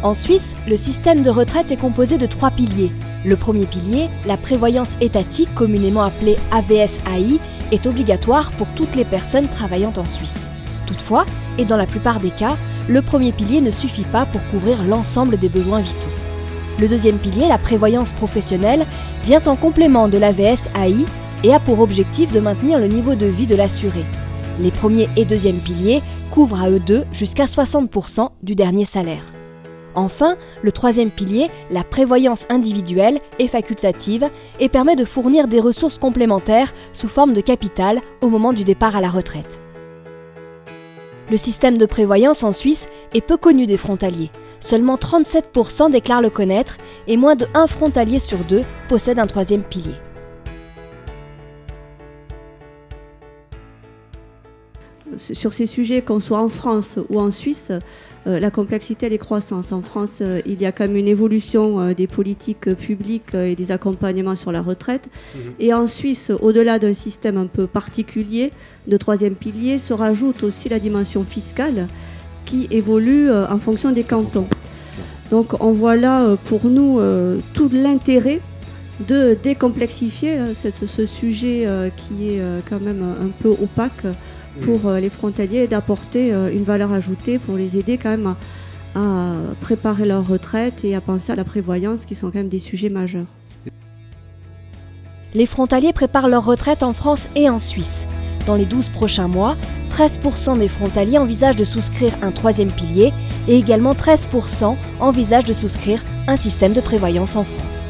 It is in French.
En Suisse, le système de retraite est composé de 3 piliers. Le premier pilier, la prévoyance étatique, communément appelée AVS-AI, est obligatoire pour toutes les personnes travaillant en Suisse. Toutefois, et dans la plupart des cas, le premier pilier ne suffit pas pour couvrir l'ensemble des besoins vitaux. Le deuxième pilier, la prévoyance professionnelle, vient en complément de l'AVS-AI et a pour objectif de maintenir le niveau de vie de l'assuré. Les premiers et deuxième piliers couvrent à eux deux jusqu'à 60% du dernier salaire. Enfin, le troisième pilier, la prévoyance individuelle, est facultative et permet de fournir des ressources complémentaires sous forme de capital au moment du départ à la retraite. Le système de prévoyance en Suisse est peu connu des frontaliers. Seulement 37% déclarent le connaître et moins de 1 frontalier sur 2 possède un troisième pilier. Sur ces sujets, qu'on soit en France ou en Suisse, la complexité elle est croissante. En France, il y a quand même une évolution des politiques publiques et des accompagnements sur la retraite. Et en Suisse, au-delà d'un système un peu particulier de troisième pilier, se rajoute aussi la dimension fiscale qui évolue en fonction des cantons. Donc on voit là pour nous tout l'intérêt de décomplexifier ce sujet qui est quand même un peu opaque pour les frontaliers et d'apporter une valeur ajoutée pour les aider quand même à préparer leur retraite et à penser à la prévoyance qui sont quand même des sujets majeurs. Les frontaliers préparent leur retraite en France et en Suisse. Dans les 12 prochains mois, 13% des frontaliers envisagent de souscrire un troisième pilier et également 13% envisagent de souscrire un système de prévoyance en France.